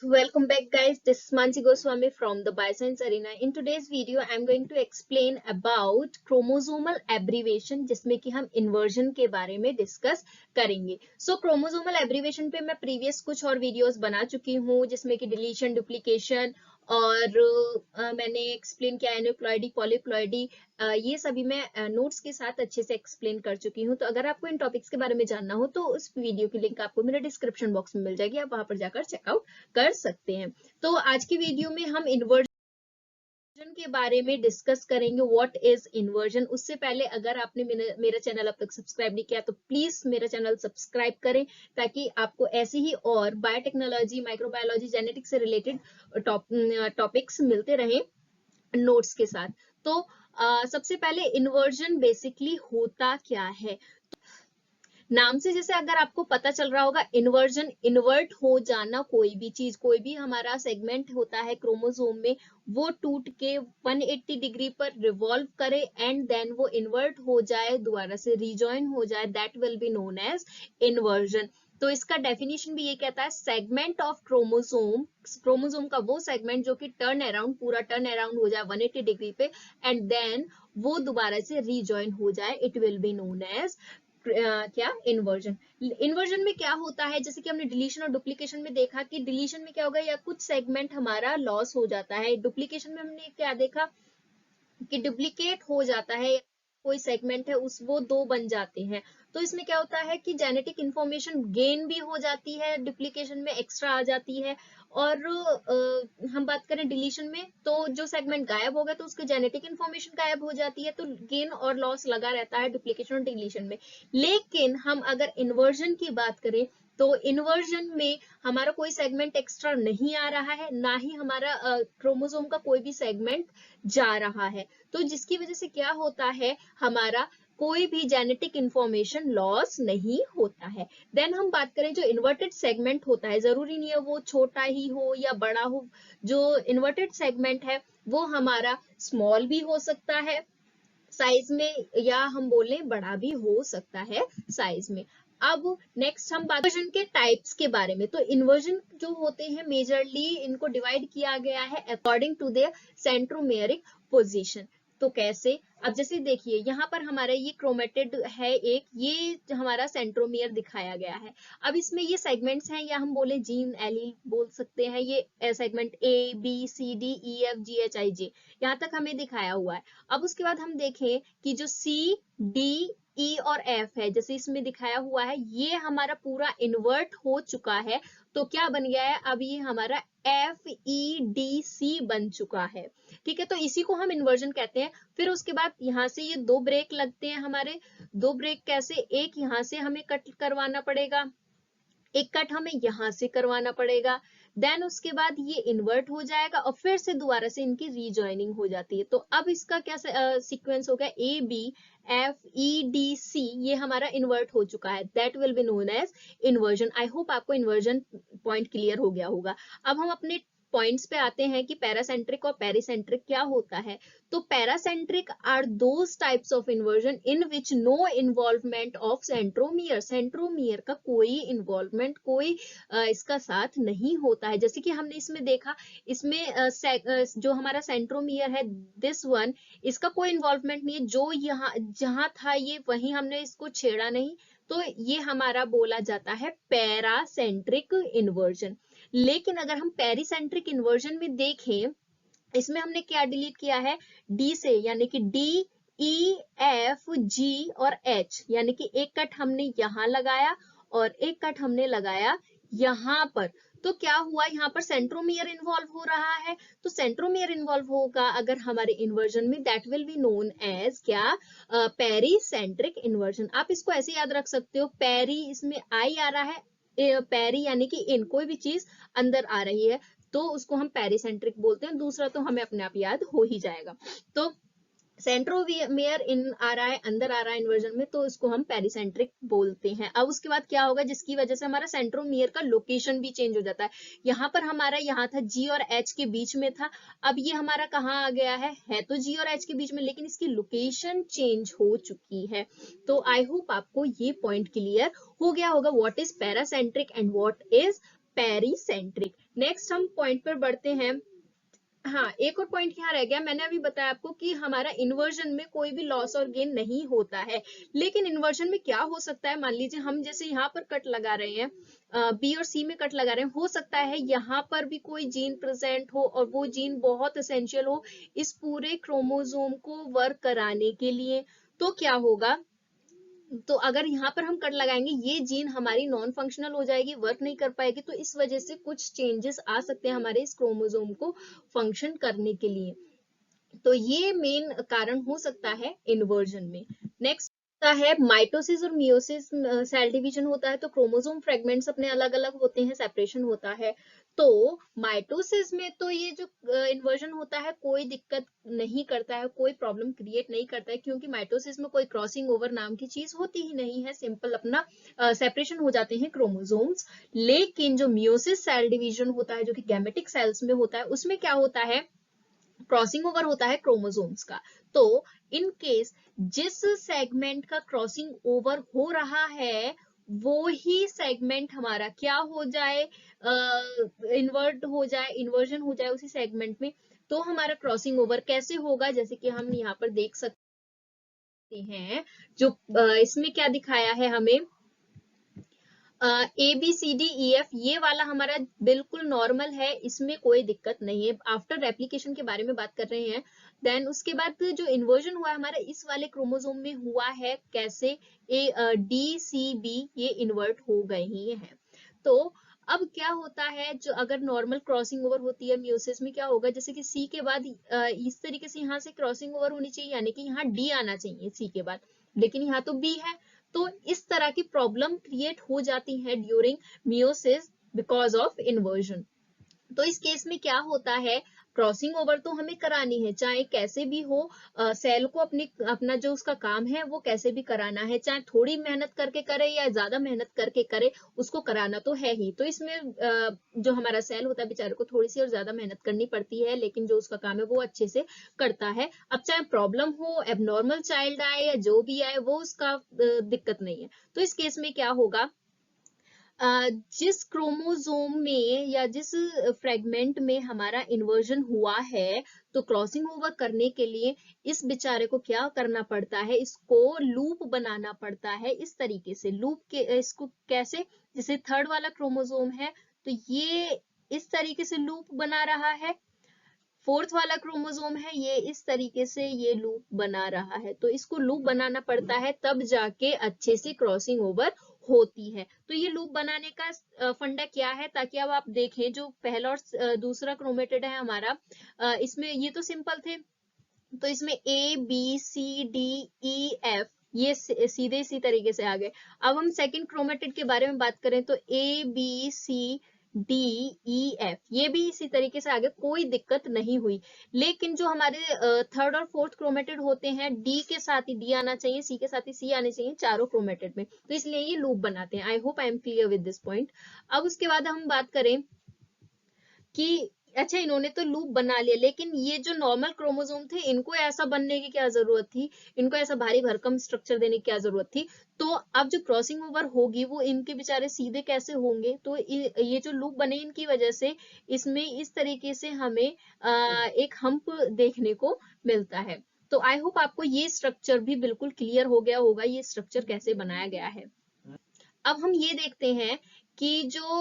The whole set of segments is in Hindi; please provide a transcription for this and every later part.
Welcome back guys, this is Mansi Goswami from the Bioscience Arena. In today's video I am going to explain about chromosomal abbreviation जिसमें कि हम inversion के बारे में डिस्कस करेंगे. So chromosomal abbreviation पे मैं previous कुछ और वीडियोस बना चुकी हूँ जिसमें कि डिलीशन, डुप्लीकेशन और मैंने एक्सप्लेन किया एनिप्लॉइडी, पॉलीप्लॉइडी, ये सभी मैं नोट्स के साथ अच्छे से एक्सप्लेन कर चुकी हूँ. तो अगर आपको इन टॉपिक्स के बारे में जानना हो तो उस वीडियो की लिंक आपको मेरे डिस्क्रिप्शन बॉक्स में मिल जाएगी, आप वहां पर जाकर चेकआउट कर सकते हैं. तो आज की वीडियो में हम इन्वर्जन के बारे में डिस्कस करेंगे. What is inversion. उससे पहले अगर आपने मेरा चैनल अब तक सब्सक्राइब नहीं किया तो प्लीज मेरा चैनल सब्सक्राइब करें ताकि आपको ऐसी ही और बायोटेक्नोलॉजी, माइक्रोबायोलॉजी, जेनेटिक्स से रिलेटेड टॉपिक्स मिलते रहे नोट्स के साथ. तो सबसे पहले इन्वर्जन बेसिकली होता क्या है. नाम से जैसे अगर आपको पता चल रहा होगा, इन्वर्जन, इन्वर्ट हो जाना. कोई भी चीज, कोई भी हमारा सेगमेंट होता है क्रोमोसोम में, वो टूट के 180 डिग्री पर रिवॉल्व करे एंड देन वो इन्वर्ट हो जाए, दोबारा से रिजॉइन हो जाए, that will be known as inversion. तो इसका डेफिनेशन भी ये कहता है, सेगमेंट ऑफ क्रोमोसोम, क्रोमोसोम का वो सेगमेंट जो कि टर्न अराउंड, पूरा टर्न अराउंड हो जाए 180 डिग्री पे एंड देन वो दोबारा से रिजॉइन हो जाए, it will be known as क्या, इन्वर्जन. इन्वर्जन में क्या होता है, जैसे कि हमने डिलीशन और डुप्लीकेशन में देखा कि डिलीशन में क्या होगा, या कुछ सेगमेंट हमारा लॉस हो जाता है. डुप्लीकेशन में हमने क्या देखा कि डुप्लीकेट हो जाता है, कोई सेगमेंट है उस वो दो बन जाते हैं. तो इसमें क्या होता है कि जेनेटिक इंफॉर्मेशन गेन भी हो जाती है, डुप्लीकेशन में एक्स्ट्रा आ जाती है. और हम बात करें डिलीशन में तो जो सेगमेंट गायब हो गया तो उसके जेनेटिक इंफॉर्मेशन गायब हो जाती है. तो गेन और लॉस लगा रहता है डुप्लीकेशन और डिलीशन में. लेकिन हम अगर इन्वर्जन की बात करें तो इन्वर्जन में हमारा कोई सेगमेंट एक्स्ट्रा नहीं आ रहा है, ना ही हमारा क्रोमोसोम का कोई भी सेगमेंट जा रहा है. तो जिसकी वजह से क्या होता है, हमारा कोई भी जेनेटिक इंफॉर्मेशन लॉस नहीं होता है. देन हम बात करें जो इन्वर्टेड सेगमेंट होता है, जरूरी नहीं है वो छोटा ही हो या बड़ा हो. जो इन्वर्टेड सेगमेंट है वो हमारा स्मॉल भी हो सकता है साइज में, या हम बोले बड़ा भी हो सकता है साइज में. अब नेक्स्ट हम बात इन्वर्जन के टाइप्स के बारे में. तो इन्वर्जन जो होते हैं मेजरली इनको डिवाइड किया गया है according to their centromeric position. तो कैसे, अब जैसे देखिए यहाँ पर हमारा ये क्रोमेटिड है एक, ये हमारा सेंट्रोमियर दिखाया गया है. अब इसमें ये सेगमेंट्स हैं, या हम बोले जीन एलील बोल सकते हैं, ये segment A B C D E F G H I J, यहाँ तक हमें दिखाया हुआ है. अब उसके बाद हम देखें कि जो सी डी ई और एफ है, जैसे इसमें दिखाया हुआ है, ये हमारा पूरा इन्वर्ट हो चुका है. तो क्या बन गया है, अब ये हमारा एफ ई डी सी बन चुका है. ठीक है, तो इसी को हम इन्वर्जन कहते हैं. फिर उसके बाद यहाँ से ये दो ब्रेक लगते हैं हमारे. दो ब्रेक कैसे, एक यहाँ से हमें कट करवाना पड़ेगा, एक कट हमें यहाँ से करवाना पड़ेगा. देन उसके बाद ये इन्वर्ट हो जाएगा और फिर से दोबारा से इनकी रीजॉइनिंग हो जाती है. तो अब इसका क्या सीक्वेंस हो गया, A B F E D C, ये हमारा इन्वर्ट हो चुका है, that will be known as inversion. I hope आपको इन्वर्जन पॉइंट क्लियर हो गया होगा. अब हम अपने पॉइंट्स पे आते हैं कि पैरासेंट्रिक और पेरिसेंट्रिक क्या होता है. तो paracentric are those types of inversion in which no involvement of centromere. Centromere का कोई इन्वॉल्वमेंट, कोई इसका साथ नहीं होता है. जैसे कि हमने इसमें देखा, इसमें जो हमारा सेंट्रोमियर है दिस वन, इसका कोई इन्वॉल्वमेंट नहीं है. जो यहाँ जहां था ये वहीं हमने इसको छेड़ा नहीं, तो ये हमारा बोला जाता है पैरासेंट्रिक इन्वर्जन. लेकिन अगर हम पेरिसेंट्रिक इन्वर्जन में देखें, इसमें हमने क्या डिलीट किया है, डी से, यानी कि डी ई एफ जी और एच, यानी कि एक कट हमने यहां लगाया और एक कट हमने लगाया यहां पर. तो क्या हुआ, यहाँ पर सेंट्रोमियर इन्वॉल्व हो रहा है. तो सेंट्रोमियर इन्वॉल्व होगा अगर हमारे इन्वर्जन में, that will be known as क्या, पेरीसेंट्रिक इन्वर्जन. आप इसको ऐसे याद रख सकते हो, पेरी इसमें आई आ रहा है, पेरी यानी कि इन, कोई भी चीज अंदर आ रही है तो उसको हम पेरिसेंट्रिक बोलते हैं. दूसरा तो हमें अपने आप याद हो ही जाएगा. तो सेंट्रोमियर इन आ रहा है, अंदर आ रहा है इन्वर्जन में, तो इसको हम पेरिसेंट्रिक बोलते हैं. अब उसके बाद क्या होगा, जिसकी वजह से हमारा सेंट्रोमियर का लोकेशन भी चेंज हो जाता है. यहाँ पर हमारा यहाँ था जी और एच के बीच में था, अब ये हमारा कहाँ आ गया है तो जी और एच के बीच में, लेकिन इसकी लोकेशन चेंज हो चुकी है. तो आई होप आपको ये पॉइंट क्लियर हो गया होगा, what is paracentric and what is pericentric. Next हम पॉइंट पर बढ़ते हैं। हाँ, एक और पॉइंट यहाँ रह गया, मैंने अभी बताया आपको कि हमारा इन्वर्जन में कोई भी लॉस और गेन नहीं होता है, लेकिन इन्वर्जन में क्या हो सकता है, मान लीजिए हम जैसे यहाँ पर कट लगा रहे हैं, बी और सी में कट लगा रहे हैं, हो सकता है यहाँ पर भी कोई जीन प्रेजेंट हो और वो जीन बहुत एसेंशियल हो इस पूरे क्रोमोसोम को वर्क कराने के लिए। तो क्या होगा, तो अगर यहाँ पर हम कट लगाएंगे, ये जीन हमारी नॉन फंक्शनल हो जाएगी, वर्क नहीं कर पाएगी, तो इस वजह से कुछ चेंजेस आ सकते हैं हमारे इस क्रोमोसोम को फंक्शन करने के लिए। तो ये मेन कारण हो सकता है इन्वर्जन में। नेक्स्ट है माइटोसिस और मियोसिस, सेल डिवीजन होता है तो क्रोमोसोम फ्रेगमेंट्स अपने अलग अलग होते हैं, सेपरेशन होता है। तो माइटोसिस में तो ये जो इन्वर्जन होता है कोई दिक्कत नहीं करता है, कोई प्रॉब्लम क्रिएट नहीं करता है, क्योंकि माइटोसिस में कोई क्रॉसिंग ओवर नाम की चीज होती ही नहीं है, सिंपल अपना सेपरेशन हो जाते हैं क्रोमोसोम्स। लेकिन जो मियोसिस सेल डिवीजन होता है जो कि गैमेटिक सेल्स में होता है, उसमें क्या होता है, क्रॉसिंग ओवर होता है क्रोमोसोम्स का। तो इन केस जिस सेगमेंट का क्रॉसिंग ओवर हो रहा है वो ही सेगमेंट हमारा क्या हो जाए, इन्वर्ट हो जाए, इन्वर्जन हो जाए उसी सेगमेंट में, तो हमारा क्रॉसिंग ओवर कैसे होगा, जैसे कि हम यहाँ पर देख सकते हैं, जो इसमें क्या दिखाया है हमें, A B C D E F, ये वाला हमारा बिल्कुल नॉर्मल है, इसमें कोई दिक्कत नहीं है। आफ्टर रेप्लिकेशन के बारे में बात कर रहे हैं। देन उसके बाद जो इन्वर्जन हुआ है हमारा इस वाले क्रोमोसोम में हुआ है, कैसे, ए डी सी बी ये इन्वर्ट हो गए ही हैं। तो अब क्या होता है, जो अगर नॉर्मल क्रॉसिंग ओवर होती है मियोसिस में, क्या होगा, जैसे कि सी के बाद इस तरीके से यहाँ से क्रॉसिंग ओवर होनी चाहिए, यानी कि यहाँ डी आना चाहिए सी के बाद, लेकिन यहाँ तो बी है। तो इस तरह की प्रॉब्लम क्रिएट हो जाती है during meiosis because of inversion. तो इस केस में क्या होता है, क्रॉसिंग ओवर तो हमें करानी है, चाहे कैसे भी हो, सेल को अपना जो उसका काम है वो कैसे भी कराना है, चाहे थोड़ी मेहनत करके करे या ज्यादा मेहनत करके करे, उसको कराना तो है ही। तो इसमें जो हमारा सेल होता है बेचारे को थोड़ी सी और ज्यादा मेहनत करनी पड़ती है, लेकिन जो उसका काम है वो अच्छे से करता है। अब चाहे प्रॉब्लम हो, एबनॉर्मल चाइल्ड आए या जो भी आए, वो उसका दिक्कत नहीं है। तो इस केस में क्या होगा, जिस क्रोमोसोम में या जिस फ्रेगमेंट में हमारा इन्वर्जन हुआ है, तो क्रॉसिंग ओवर करने के लिए इस बेचारे को क्या करना पड़ता है, इसको लूप बनाना पड़ता है। इस तरीके से लूप के इसको कैसे, जैसे थर्ड वाला क्रोमोसोम है तो ये इस तरीके से लूप बना रहा है, फोर्थ वाला क्रोमोसोम है ये इस तरीके से ये लूप बना रहा है, तो इसको लूप बनाना पड़ता है तब जाके अच्छे से क्रॉसिंग ओवर होती है। तो ये लूप बनाने का फंडा क्या है, ताकि अब आप देखें जो पहला और दूसरा क्रोमेटिड है हमारा, इसमें ये तो सिंपल थे, तो इसमें A B C D E F ये सीधे इसी तरीके से आ गए। अब हम सेकंड क्रोमेटिड के बारे में बात करें तो A B C D E F ये भी इसी तरीके से आगे, कोई दिक्कत नहीं हुई। लेकिन जो हमारे थर्ड और फोर्थ क्रोमेटिड होते हैं, डी के साथ ही डी आना चाहिए, सी के साथ ही सी आने चाहिए चारों क्रोमेटिड में, तो इसलिए ये लूप बनाते हैं। I hope I am clear with this point. अब उसके बाद हम बात करें कि अच्छा इन्होंने तो लूप बना लिया, लेकिन ये जो नॉर्मल क्रोमोसोम थे इनको ऐसा बनने की क्या जरूरत थी, इनको ऐसा भारी भरकम स्ट्रक्चर देने की क्या जरूरत थी। तो अब जो क्रॉसिंग ओवर होगी वो इनके बेचारे सीधे कैसे होंगे, तो ये जो लूप बने इनकी वजह से इसमें इस तरीके से हमें एक हम्प देखने को मिलता है। तो आई होप आपको ये स्ट्रक्चर भी बिल्कुल क्लियर हो गया होगा, ये स्ट्रक्चर कैसे बनाया गया है। अब हम ये देखते हैं कि जो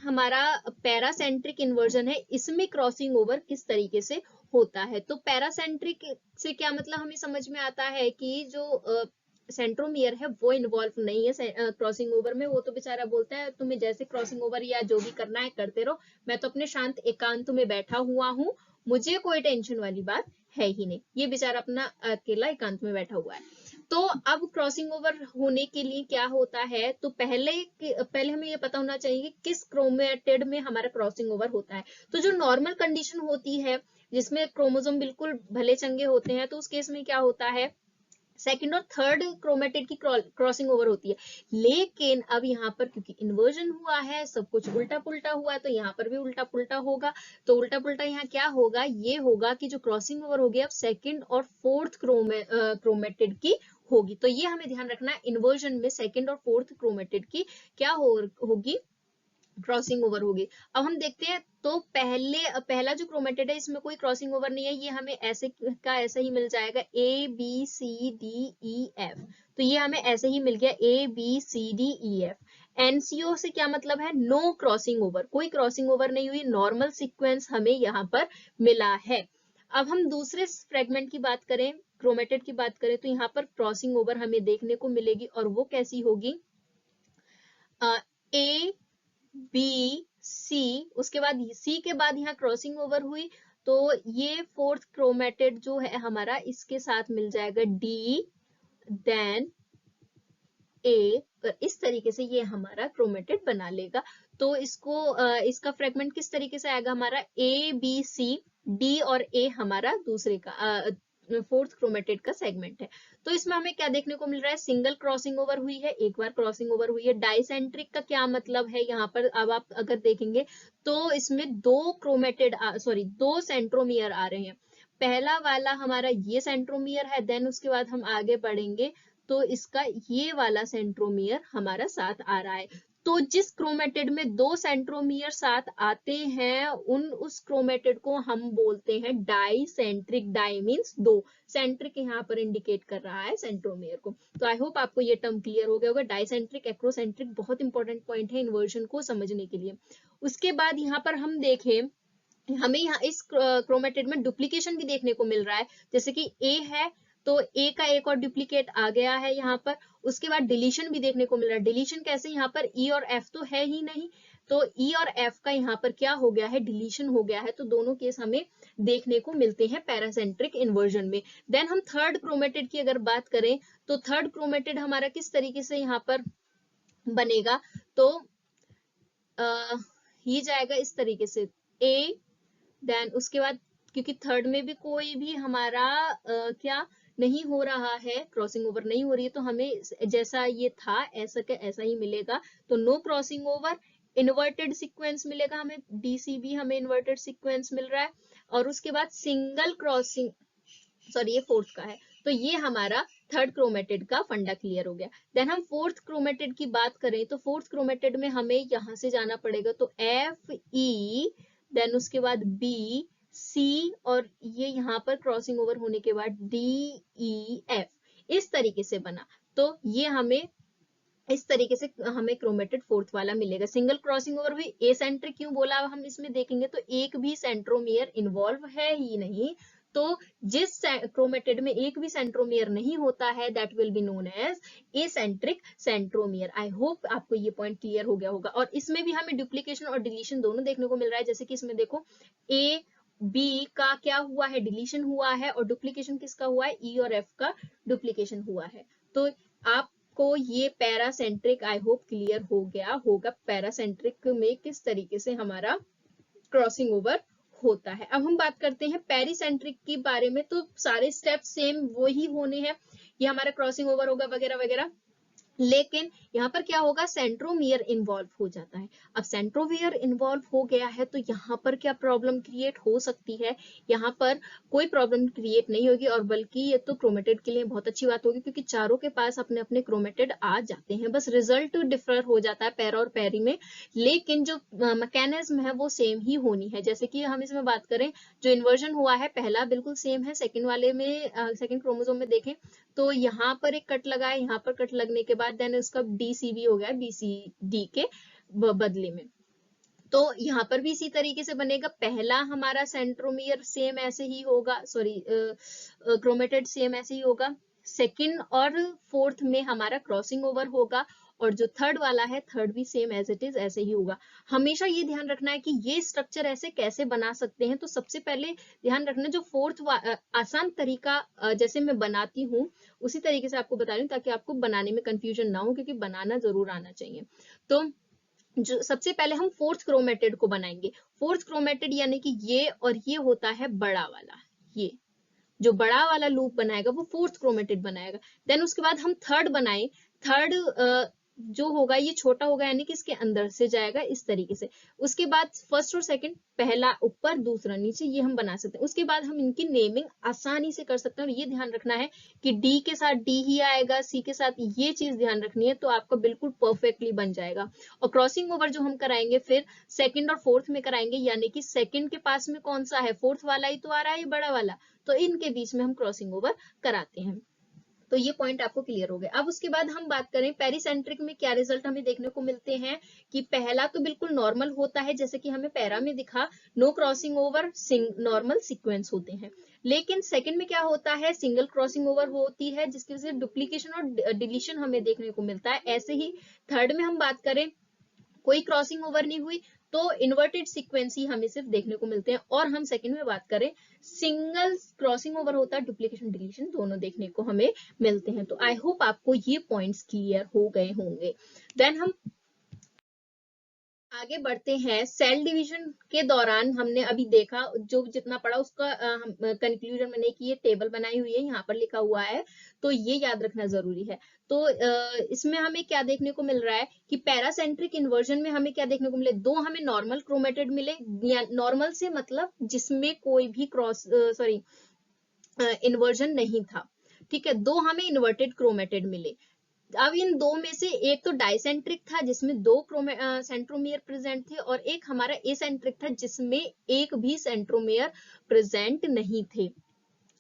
हमारा पैरासेंट्रिक इन्वर्जन है इसमें क्रॉसिंग ओवर किस तरीके से होता है। तो पैरासेंट्रिक से क्या मतलब, हमें समझ में आता है कि जो सेंट्रोमियर है वो इन्वॉल्व नहीं है क्रॉसिंग ओवर में, वो तो बेचारा बोलता है तुम्हें जैसे क्रॉसिंग ओवर या जो भी करना है करते रहो, मैं तो अपने शांत एकांत में बैठा हुआ हूँ, मुझे कोई टेंशन वाली बात है ही नहीं, ये बेचारा अपना अकेला एकांत में बैठा हुआ है। तो अब क्रॉसिंग ओवर होने के लिए क्या होता है, तो पहले हमें ये पता होना चाहिए कि किस क्रोमेटिड में हमारा क्रॉसिंग ओवर होता है। तो जो नॉर्मल कंडीशन होती है जिसमें क्रोमोसोम बिल्कुल भले चंगे होते हैं, तो उस केस में क्या होता है, सेकंड और थर्ड क्रोमेटिड की क्रॉसिंग ओवर होती है। लेकिन अब यहाँ पर क्योंकि इन्वर्जन हुआ है, सब कुछ उल्टा पुल्टा हुआ है, तो यहाँ पर भी उल्टा पुल्टा होगा। तो उल्टा पुल्टा यहाँ क्या होगा, ये होगा कि जो क्रॉसिंग ओवर होगी अब सेकंड और फोर्थ क्रोमेटिड की होगी। तो ये हमें ध्यान रखना है, इन्वर्जन में सेकंड और फोर्थ क्रोमेटिड की क्या होगी, क्रॉसिंग ओवर होगी। अब हम देखते हैं, तो पहला जो क्रोमेटिड है इसमें कोई क्रॉसिंग ओवर नहीं है, ये हमें ऐसे का ऐसा ही मिल जाएगा, A B C D E F. तो ये हमें ऐसे ही मिल गया, A B C D E F. NCO से क्या मतलब है, नो क्रॉसिंग ओवर, कोई क्रॉसिंग ओवर नहीं हुई, नॉर्मल सीक्वेंस हमें यहाँ पर मिला है। अब हम दूसरे फ्रेगमेंट की बात करें, क्रोमेटिड की बात करें, तो यहाँ पर क्रॉसिंग ओवर हमें देखने को मिलेगी, और वो कैसी होगी, ए बी सी, उसके बाद सी के बाद यहाँ क्रॉसिंग ओवर हुई, तो ये फोर्थ क्रोमेटिड जो है हमारा, इसके साथ मिल जाएगा डी, देन ए। इस तरीके से ये हमारा क्रोमेटिड बना लेगा। तो इसका फ्रेगमेंट किस तरीके से आएगा, हमारा ए बी सी डी और ए हमारा दूसरे का फोर्थ क्रोमेटिड का सेगमेंट है। तो इसमें हमें क्या देखने को मिल रहा है, सिंगल क्रॉसिंग ओवर हुई है, एक बार क्रॉसिंग ओवर हुई है। डाइसेंट्रिक का क्या मतलब है यहाँ पर, अब आप अगर देखेंगे तो इसमें दो सेंट्रोमियर आ रहे हैं। पहला वाला हमारा ये सेंट्रोमियर है, देन उसके बाद हम आगे बढ़ेंगे तो इसका ये वाला सेंट्रोमियर हमारा साथ आ रहा है। तो जिस क्रोमेटिड में दो सेंट्रोमियर साथ आते हैं, उस क्रोमेटिड को हम बोलते हैं डाइसेंट्रिक। डाई मीन्स दो, सेंट्रिक यहाँ पर इंडिकेट कर रहा है सेंट्रोमियर को। तो आई होप आपको ये टर्म क्लियर हो गया होगा। डाइसेंट्रिक, एक्रोसेंट्रिक बहुत इंपॉर्टेंट पॉइंट है इन्वर्जन को समझने के लिए। उसके बाद यहाँ पर हम देखें, हमें यहाँ इस क्रोमेटिड में डुप्लीकेशन भी देखने को मिल रहा है। जैसे कि ए है, तो ए का एक और डुप्लीकेट आ गया है यहाँ पर। उसके बाद डिलीशन भी देखने को मिल रहा है। डिलीशन कैसे, यहाँ पर ई और एफ तो है ही नहीं, तो ई और एफ का यहाँ पर क्या हो गया है, डिलीशन हो गया है। तो दोनों केस हमें देखने को मिलते हैं पैरासेंट्रिक इन्वर्जन में। देन हम थर्ड क्रोमेटिड की अगर बात करें, तो थर्ड क्रोमेटिड हमारा किस तरीके से यहाँ पर बनेगा, तो ये जाएगा इस तरीके से, ए, देन उसके बाद क्योंकि थर्ड में भी कोई भी हमारा क्या नहीं हो रहा है, क्रॉसिंग ओवर नहीं हो रही है, तो हमें जैसा ये था ऐसा का ऐसा ही मिलेगा। तो no crossing over, inverted sequence मिलेगा हमें, डीसीबी हमें इन्वर्टेड सीक्वेंस मिल रहा है। और उसके बाद सिंगल क्रॉसिंग, सॉरी ये फोर्थ का है, तो ये हमारा थर्ड क्रोमेटिड का फंडा क्लियर हो गया। देन हम फोर्थ क्रोमेटिड की बात करें, तो फोर्थ क्रोमेटिड में हमें यहां से जाना पड़ेगा, तो एफ ई, देन उसके बाद बी सी, और ये यहाँ पर क्रॉसिंग ओवर होने के बाद डी ई एफ, इस तरीके से बना। तो ये हमें इस तरीके से हमें क्रोमेटिड फोर्थ वाला मिलेगा। सिंगल क्रॉसिंग ओवर भी एसेंट्रिक क्यों बोला, अब हम इसमें देखेंगे तो एक भी सेंट्रोमियर इन्वॉल्व है ही नहीं। तो जिस क्रोमेटिड में एक भी सेंट्रोमियर नहीं होता है, that will be known as acentric centromere. I hope आपको ये पॉइंट क्लियर हो गया होगा। और इसमें भी हमें डुप्लीकेशन और डिलीशन दोनों देखने को मिल रहा है। जैसे कि इसमें देखो, ए बी का क्या हुआ है, डिलीशन हुआ है, और डुप्लीकेशन किसका हुआ है, ई और एफ का डुप्लीकेशन हुआ है। तो आपको ये पैरासेंट्रिक आई होप क्लियर हो गया होगा, पैरासेंट्रिक में किस तरीके से हमारा क्रॉसिंग ओवर होता है। अब हम बात करते हैं पेरिसेंट्रिक के बारे में। तो सारे स्टेप सेम वही होने हैं, ये हमारा क्रॉसिंग ओवर होगा वगैरह वगैरह, लेकिन यहाँ पर क्या होगा, सेंट्रोमियर इन्वॉल्व हो जाता है। अब सेंट्रोमियर इन्वॉल्व हो गया है, तो यहाँ पर क्या प्रॉब्लम क्रिएट हो सकती है, यहाँ पर कोई प्रॉब्लम क्रिएट नहीं होगी, और बल्कि ये तो क्रोमेटिड के लिए बहुत अच्छी बात होगी, क्योंकि चारों के पास अपने अपने क्रोमेटिड आ जाते हैं। बस रिजल्ट डिफर हो जाता है पैरा और पैरी में, लेकिन जो मैकेनिज्म है वो सेम ही होनी है। जैसे कि हम इसमें बात करें, जो इन्वर्जन हुआ है पहला बिल्कुल सेम है, सेकेंड वाले में सेकेंड क्रोमोसोम में देखें तो यहाँ पर एक कट लगा है, यहाँ पर कट लगने के बाद देन उसका डीसीबी हो गया बीसीडी के बदले में। तो यहाँ पर भी इसी तरीके से बनेगा। पहला हमारा सेंट्रोमियर सेम ऐसे ही होगा, सॉरी क्रोमेटिड सेम ऐसे ही होगा। सेकंड और फोर्थ में हमारा क्रॉसिंग ओवर होगा, और जो थर्ड वाला है, थर्ड भी सेम एज इट इज ऐसे ही होगा। हमेशा ये ध्यान रखना है कि ये स्ट्रक्चर ऐसे कैसे बना सकते हैं। तो सबसे पहले ध्यान रखना, जो फोर्थ आसान तरीका जैसे मैं बनाती हूँ उसी तरीके से आपको बता रही हूँ, ताकि आपको बनाने में कंफ्यूजन ना हो, क्योंकि बनाना जरूर आना चाहिए। तो जो सबसे पहले हम फोर्थ क्रोमेटिड को बनाएंगे। फोर्थ क्रोमेटिड यानी कि ये, और ये होता है बड़ा वाला, ये जो बड़ा वाला लूप बनाएगा वो फोर्थ क्रोमेटिड बनाएगा। देन उसके बाद हम थर्ड बनाए, थर्ड जो होगा ये छोटा होगा, यानी कि इसके अंदर से जाएगा इस तरीके से। उसके बाद फर्स्ट और सेकंड, पहला ऊपर दूसरा नीचे, ये हम बना सकते हैं। उसके बाद हम इनकी नेमिंग आसानी से कर सकते हैं, और ये ध्यान रखना है कि डी के साथ डी ही आएगा, सी के साथ ये चीज ध्यान रखनी है, तो आपका बिल्कुल परफेक्टली बन जाएगा। और क्रॉसिंग ओवर जो हम कराएंगे फिर सेकंड और फोर्थ में कराएंगे, यानी कि सेकंड के पास में कौन सा है, फोर्थ वाला ही तो आ रहा है, ये बड़ा वाला, तो इनके बीच में हम क्रॉसिंग ओवर कराते हैं। तो ये पॉइंट आपको क्लियर हो गया। अब उसके बाद हम बात करें पेरीसेंट्रिक में क्या रिजल्ट हमें देखने को मिलते हैं, कि पहला तो बिल्कुल नॉर्मल होता है, जैसे कि हमें पैरा में दिखा, no crossing over, normal sequence होते हैं। लेकिन सेकंड में क्या होता है, सिंगल क्रॉसिंग ओवर होती है, जिसकी वजह से डुप्लीकेशन और डिलीशन हमें देखने को मिलता है। ऐसे ही थर्ड में हम बात करें, कोई क्रॉसिंग ओवर नहीं हुई, तो इन्वर्टेड सीक्वेंस ही हमें सिर्फ देखने को मिलते हैं। और हम सेकंड में बात करें, सिंगल क्रॉसिंग ओवर होता है, डुप्लीकेशन डिलीशन दोनों देखने को हमें मिलते हैं। तो आई होप आपको ये पॉइंट्स क्लियर हो गए होंगे। देन हम आगे बढ़ते हैं। सेल डिवीजन के दौरान हमने अभी देखा, जो जितना पढ़ा उसका कंक्लूजन मैंने की ये टेबल बनाई हुई है, यहाँ पर लिखा हुआ है, तो ये याद रखना जरूरी है। तो इसमें हमें क्या देखने को मिल रहा है कि पैरासेंट्रिक इन्वर्जन में हमें क्या देखने को मिले, दो हमें नॉर्मल क्रोमेटेड मिले, नॉर्मल से मतलब जिसमें कोई भी इन्वर्जन नहीं था, ठीक है। दो हमें इन्वर्टेड क्रोमेटेड मिले। अब इन दो में से एक तो डाइसेंट्रिक था, जिसमें दो सेंट्रोमियर प्रेजेंट थे, और एक हमारा एसेंट्रिक था, जिसमें एक भी सेंट्रोमियर प्रेजेंट नहीं थे।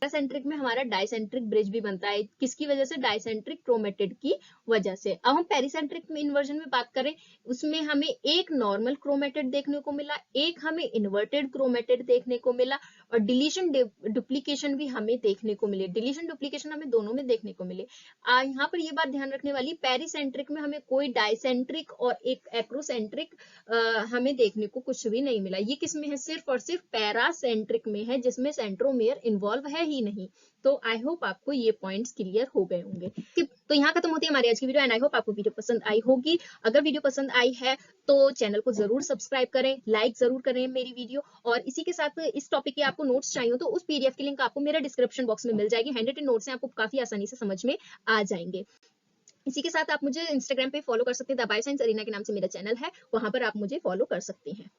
पैरासेंट्रिक में हमारा डाइसेंट्रिक ब्रिज भी बनता है, किसकी वजह से, डाइसेंट्रिक क्रोमेटिड की वजह से। अब हम पेरिसेंट्रिक में इन्वर्जन में बात करें, उसमें हमें एक नॉर्मल क्रोमेटिड देखने को मिला, एक हमें इन्वर्टेड क्रोमेटिड देखने को मिला, और डिलीशन डुप्लीकेशन भी हमें देखने को मिले। डिलीशन डुप्लीकेशन हमें दोनों में देखने को मिले। यहाँ पर ये बात ध्यान रखने वाली, पेरिसेंट्रिक में हमें कोई डाइसेंट्रिक और एक एक्रोसेंट्रिक हमें देखने को कुछ भी नहीं मिला। ये किसमें है, सिर्फ और सिर्फ पैरासेंट्रिक में है, जिसमें सेंट्रोमियर इन्वॉल्व है ही नहीं। तो आई होप आपको ये पॉइंट्स क्लियर हो गए होंगे। तो यहाँ खत्म होती है हमारी आज की वीडियो, एंड आई होप आपको वीडियो पसंद आई होगी। अगर वीडियो पसंद आई है तो चैनल को जरूर सब्सक्राइब करें, लाइक जरूर करें मेरी वीडियो, और इसी के साथ इस टॉपिक के आपको नोट्स चाहिए तो उस पीडीएफ की लिंक आपको मेरे डिस्क्रिप्शन बॉक्स में मिल जाएगी। हैंड रिटन नोट्स हैं, आपको काफी आसानी से समझ में आ जाएंगे। इसी के साथ आप मुझे इंस्टाग्राम पे फॉलो कर सकते हैं, द बायोसाइंस अरीना के नाम से मेरा चैनल है, वहां पर आप मुझे फॉलो कर सकते हैं।